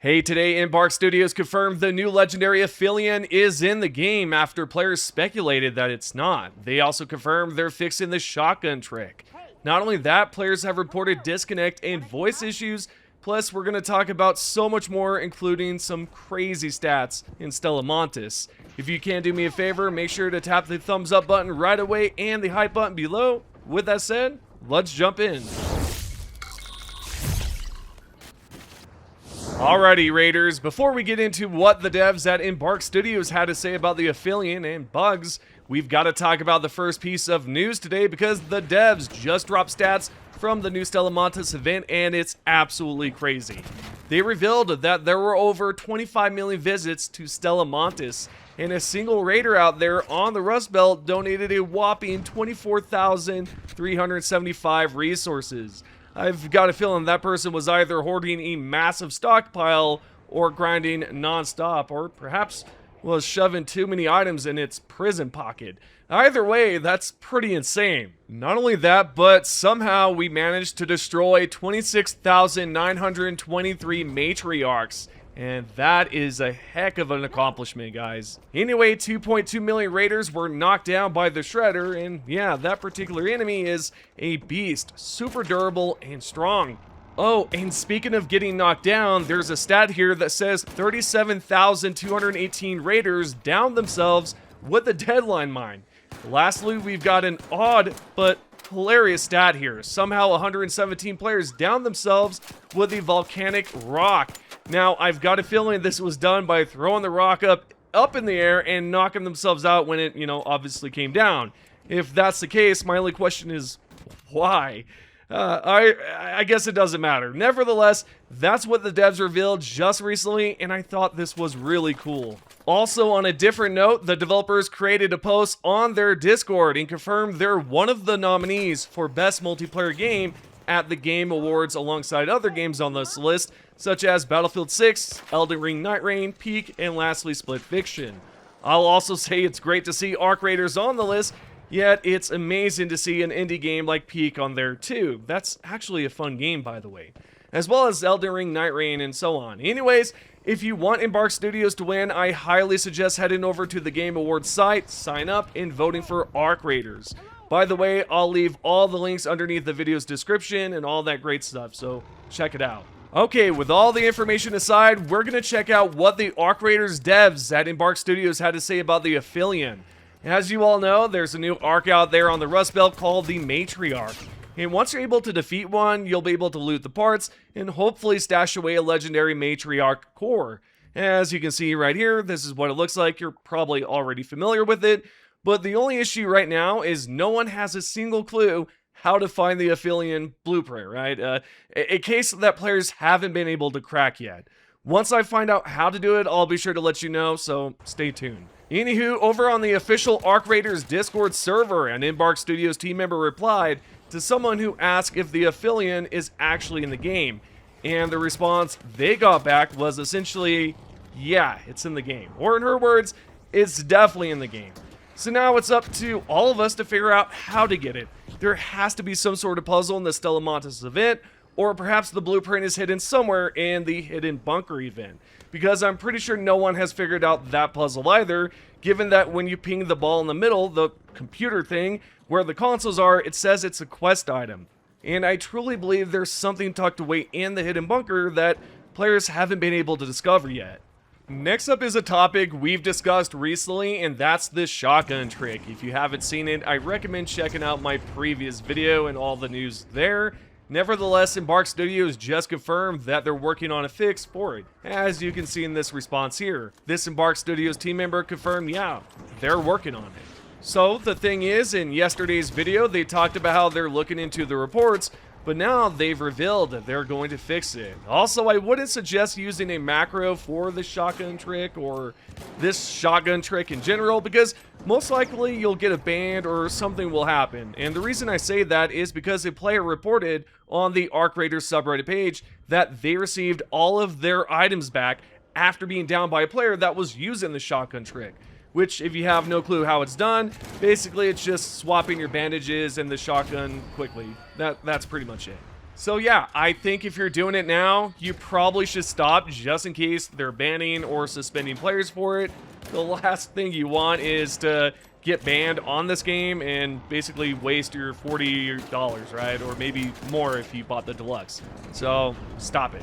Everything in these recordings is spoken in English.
Hey, today Embark Studios confirmed the new legendary Aphelion is in the game after players speculated that it's not. They also confirmed they're fixing the shotgun trick. Not only that, players have reported disconnect and voice issues, plus we're going to talk about so much more, including some crazy stats in Stella Montis. If you can do me a favor, make sure to tap the thumbs up button right away and the hype button below. With that said, let's jump in. Alrighty, Raiders, before we get into what the devs at Embark Studios had to say about the Aphelion and bugs, we've got to talk about the first piece of news today because the devs just dropped stats from the new Stella Montis event and it's absolutely crazy. They revealed that there were over 25 million visits to Stella Montis, and a single raider out there on the Rust Belt donated a whopping 24,375 resources. I've got a feeling that person was either hoarding a massive stockpile or grinding non-stop, or perhaps was shoving too many items in its prison pocket. Either way, that's pretty insane. Not only that, but somehow we managed to destroy 26,923 matriarchs. And that is a heck of an accomplishment, guys. Anyway, 2.2 million raiders were knocked down by the Shredder, and yeah, that particular enemy is a beast, super durable and strong. Oh, and speaking of getting knocked down, there's a stat here that says 37,218 raiders downed themselves with a deadline mine. Lastly, we've got an odd but hilarious stat here. Somehow 117 players downed themselves with a volcanic rock. Now, I've got a feeling this was done by throwing the rock up in the air and knocking themselves out when it, obviously came down. If that's the case, my only question is, why? I guess it doesn't matter. Nevertheless, that's what the devs revealed just recently, and I thought this was really cool. Also, on a different note, the developers created a post on their Discord and confirmed they're one of the nominees for Best Multiplayer Game at the Game Awards alongside other games on this list, such as Battlefield 6, Elden Ring Night Reign, Peak, and lastly Split Fiction. I'll also say it's great to see Arc Raiders on the list, yet it's amazing to see an indie game like Peak on there too. That's actually a fun game, by the way. As well as Elden Ring Night Reign and so on. Anyways, if you want Embark Studios to win, I highly suggest heading over to the Game Awards site, sign up, and voting for Arc Raiders. By the way, I'll leave all the links underneath the video's description and all that great stuff, so check it out. Okay, with all the information aside, we're going to check out what the Arc Raiders devs at Embark Studios had to say about the Aphelion. As you all know, there's a new arc out there on the Rust Belt called the Matriarch. And once you're able to defeat one, you'll be able to loot the parts and hopefully stash away a legendary Matriarch core. As you can see right here, this is what it looks like. You're probably already familiar with it. But the only issue right now is no one has a single clue how to find the Aphelion blueprint, right? A case that players haven't been able to crack yet. Once I find out how to do it, I'll be sure to let you know, so stay tuned. Anywho, over on the official Arc Raiders Discord server, an Embark Studios team member replied to someone who asked if the Aphelion is actually in the game. And the response they got back was essentially, yeah, it's in the game. Or in her words, it's definitely in the game. So now it's up to all of us to figure out how to get it. There has to be some sort of puzzle in the Stella Montis event, or perhaps the blueprint is hidden somewhere in the Hidden Bunker event. Because I'm pretty sure no one has figured out that puzzle either, given that when you ping the ball in the middle, the computer thing, where the consoles are, it says it's a quest item. And I truly believe there's something tucked away in the Hidden Bunker that players haven't been able to discover yet. Next up is a topic we've discussed recently, and that's the shotgun trick. If you haven't seen it, I recommend checking out my previous video and all the news there. Nevertheless, Embark Studios just confirmed that they're working on a fix for it, as you can see in this response here. This Embark Studios team member confirmed, yeah, they're working on it. So the thing is, in yesterday's video, they talked about how they're looking into the reports, but now they've revealed that they're going to fix it. Also, I wouldn't suggest using a macro for the shotgun trick or this shotgun trick in general, because most likely you'll get a ban or something will happen. And the reason I say that is because a player reported on the Arc Raiders subreddit page that they received all of their items back after being down by a player that was using the shotgun trick. Which, if you have no clue how it's done, basically it's just swapping your bandages and the shotgun quickly. That's pretty much it. So yeah, I think if you're doing it now, you probably should stop just in case they're banning or suspending players for it. The last thing you want is to get banned on this game and basically waste your $40, right? Or maybe more if you bought the deluxe. So stop it.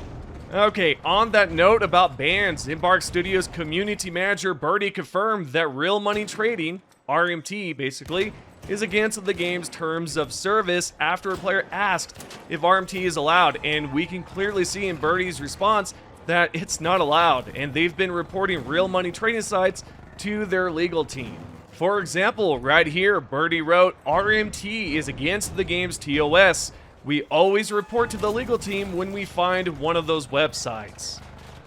Okay, on that note about bans, Embark Studios community manager Birdie confirmed that real money trading, RMT basically, is against the game's terms of service after a player asked if RMT is allowed, and we can clearly see in Birdie's response that it's not allowed, and they've been reporting real money trading sites to their legal team. For example, right here, Birdie wrote, RMT is against the game's TOS. We always report to the legal team when we find one of those websites.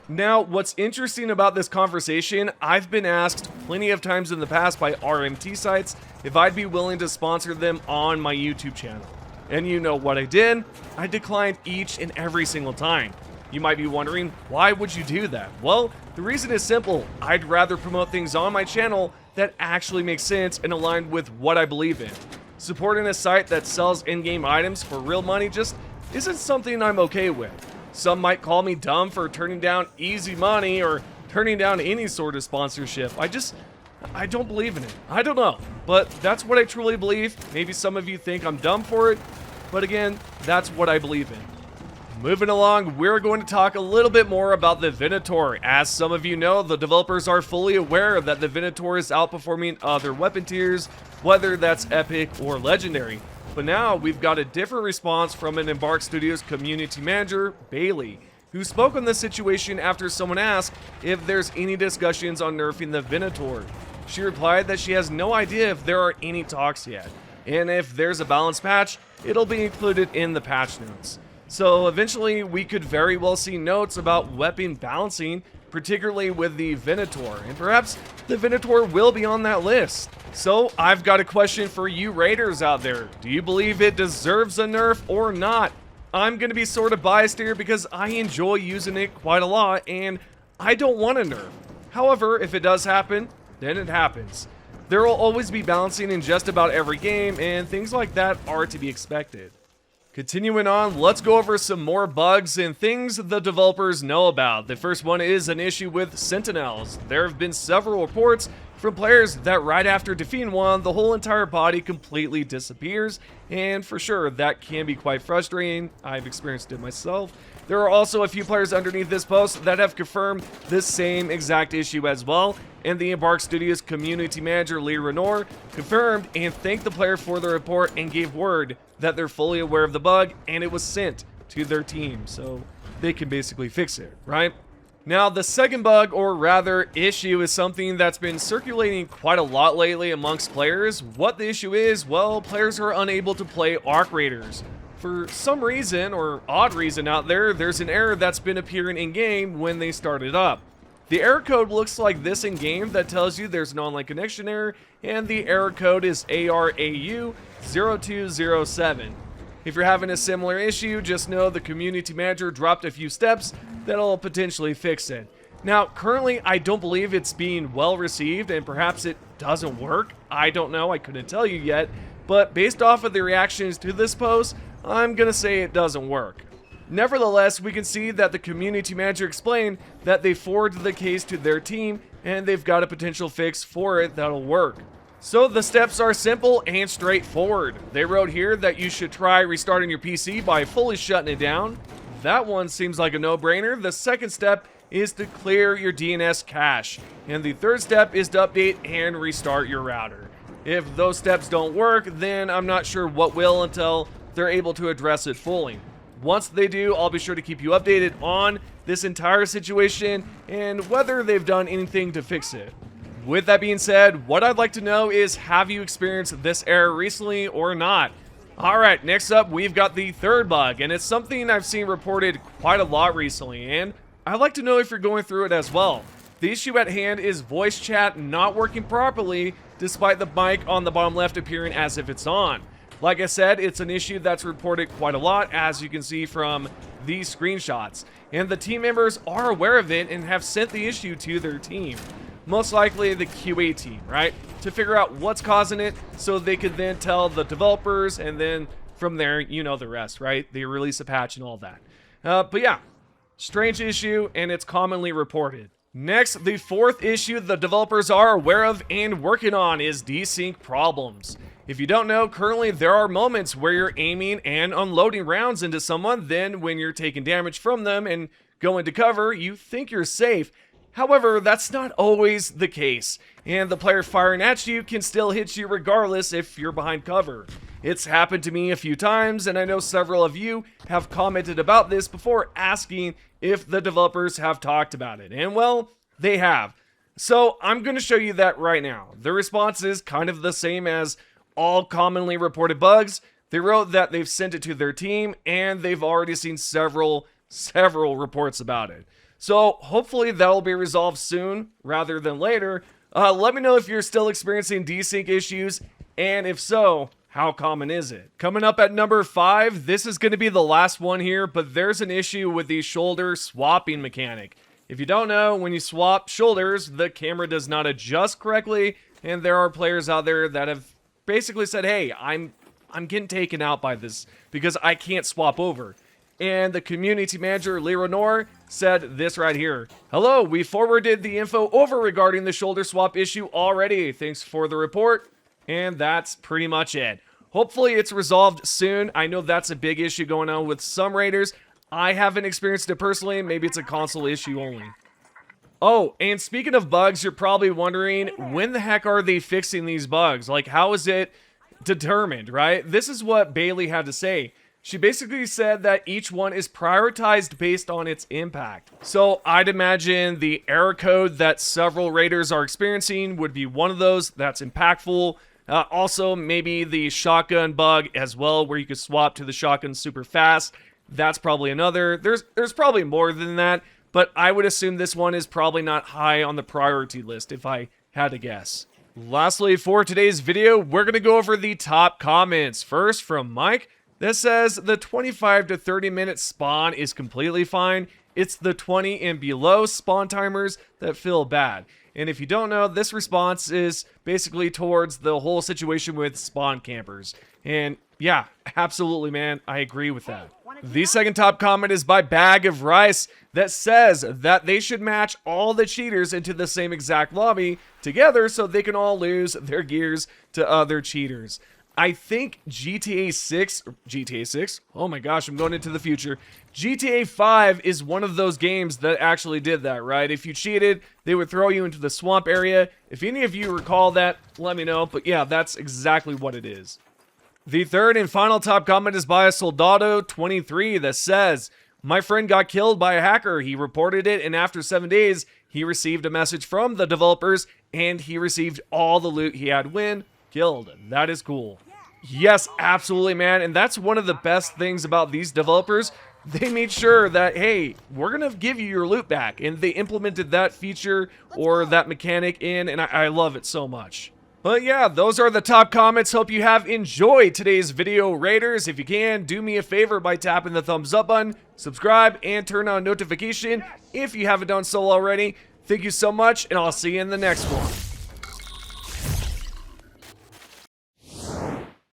Now, what's interesting about this conversation, I've been asked plenty of times in the past by RMT sites if I'd be willing to sponsor them on my YouTube channel. And you know what I did? I declined each and every single time. You might be wondering, why would you do that? Well, the reason is simple. I'd rather promote things on my channel that actually make sense and align with what I believe in. Supporting a site that sells in-game items for real money just isn't something I'm okay with. Some might call me dumb for turning down easy money or turning down any sort of sponsorship. I don't believe in it. I don't know, but that's what I truly believe. Maybe some of you think I'm dumb for it, but again, that's what I believe in. Moving along, we're going to talk a little bit more about the Venator. As some of you know, the developers are fully aware that the Venator is outperforming other weapon tiers, whether that's epic or legendary. But now we've got a different response from an Embark Studios community manager, Bailey, who spoke on the situation after someone asked if there's any discussions on nerfing the Venator. She replied that she has no idea if there are any talks yet, and if there's a balance patch, it'll be included in the patch notes. So eventually we could very well see notes about weapon balancing, particularly with the Venator, and perhaps the Venator will be on that list. So I've got a question for you Raiders out there. Do you believe it deserves a nerf or not? I'm going to be sort of biased here because I enjoy using it quite a lot and I don't want a nerf. However, if it does happen, then it happens. There will always be balancing in just about every game and things like that are to be expected. Continuing on, let's go over some more bugs and things the developers know about. The first one is an issue with Sentinels. There have been several reports from players that right after defeating one, the whole entire body completely disappears, and for sure, that can be quite frustrating. I've experienced it myself. There are also a few players underneath this post that have confirmed this same exact issue as well, and the Embark Studios community manager Lee Renor confirmed and thanked the player for the report and gave word that they're fully aware of the bug and it was sent to their team, so they can basically fix it, right? Now, the second bug, or rather issue, is something that's been circulating quite a lot lately amongst players. What the issue is, well, players are unable to play Arc Raiders. For some reason, or odd reason out there, there's an error that's been appearing in-game when they start it up. The error code looks like this in-game that tells you there's an online connection error, and the error code is ARAU 0207. If you're having a similar issue, just know the community manager dropped a few steps that'll potentially fix it. Now, currently, I don't believe it's being well received, and perhaps it doesn't work. I don't know, I couldn't tell you yet, but based off of the reactions to this post, I'm gonna say it doesn't work. Nevertheless, we can see that the community manager explained that they forwarded the case to their team, and they've got a potential fix for it that'll work. So the steps are simple and straightforward. They wrote here that you should try restarting your PC by fully shutting it down. That one seems like a no-brainer. The second step is to clear your DNS cache. And the third step is to update and restart your router. If those steps don't work, then I'm not sure what will until they're able to address it fully. Once they do, I'll be sure to keep you updated on this entire situation and whether they've done anything to fix it. With that being said, what I'd like to know is, have you experienced this error recently or not? Alright, next up we've got the third bug, and it's something I've seen reported quite a lot recently, and I'd like to know if you're going through it as well. The issue at hand is voice chat not working properly, despite the mic on the bottom left appearing as if it's on. Like I said, it's an issue that's reported quite a lot, as you can see from these screenshots, and the team members are aware of it and have sent the issue to their team. Most likely the QA team, right? To figure out what's causing it so they could then tell the developers and then from there, you know the rest, right? They release a patch and all that. But yeah, strange issue, and it's commonly reported. Next, the fourth issue the developers are aware of and working on is DeSync problems. If you don't know, currently there are moments where you're aiming and unloading rounds into someone, then when you're taking damage from them and go into cover, you think you're safe. However, that's not always the case, and the player firing at you can still hit you regardless if you're behind cover. It's happened to me a few times, and I know several of you have commented about this before asking if the developers have talked about it, and well, they have. So I'm going to show you that right now. The response is kind of the same as all commonly reported bugs. They wrote that they've sent it to their team, and they've already seen several reports about it. So hopefully that'll be resolved soon rather than later. Let me know if you're still experiencing desync issues, and if so, how common is it? Coming up at number 5, this is going to be the last one here, but there's an issue with the shoulder swapping mechanic. If you don't know, when you swap shoulders, the camera does not adjust correctly, and there are players out there that have basically said, hey, I'm getting taken out by this because I can't swap over. And the community manager, Leonor, said this right here. Hello, we forwarded the info over regarding the shoulder swap issue already. Thanks for the report. And that's pretty much it. Hopefully it's resolved soon. I know that's a big issue going on with some Raiders. I haven't experienced it personally. Maybe it's a console issue only. Oh, and speaking of bugs, you're probably wondering, when the heck are they fixing these bugs? Like, how is it determined, right? This is what Bailey had to say. She basically said that each one is prioritized based on its impact. So I'd imagine the error code that several Raiders are experiencing would be one of those that's impactful. Also, maybe the shotgun bug as well, where you could swap to the shotgun super fast. That's probably another. There's probably more than that, but I would assume this one is probably not high on the priority list if I had to guess. Lastly, for today's video, we're going to go over the top comments. First, from Mike. This says the 25 to 30 minute spawn is completely fine. It's the 20 and below spawn timers that feel bad. And if you don't know, this response is basically towards the whole situation with spawn campers. And yeah, absolutely, man, I agree with that. The second top comment is by Bag of Rice that says that they should match all the cheaters into the same exact lobby together so they can all lose their gears to other cheaters. I think GTA 6, oh my gosh, I'm going into the future. GTA 5 is one of those games that actually did that, right? If you cheated, they would throw you into the swamp area. If any of you recall that, let me know. But yeah, that's exactly what it is. The third and final top comment is by a Soldado23 that says, my friend got killed by a hacker. He reported it, and after 7 days, he received a message from the developers, and he received all the loot he had when killed. That is cool. Yes, absolutely, man. And that's one of the best things about these developers. They made sure that, hey, we're going to give you your loot back. And they implemented that feature or that mechanic in, and I love it so much. But yeah, those are the top comments. Hope you have enjoyed today's video, Raiders. If you can, do me a favor by tapping the thumbs up button, subscribe, and turn on notification if you haven't done so already. Thank you so much, and I'll see you in the next one.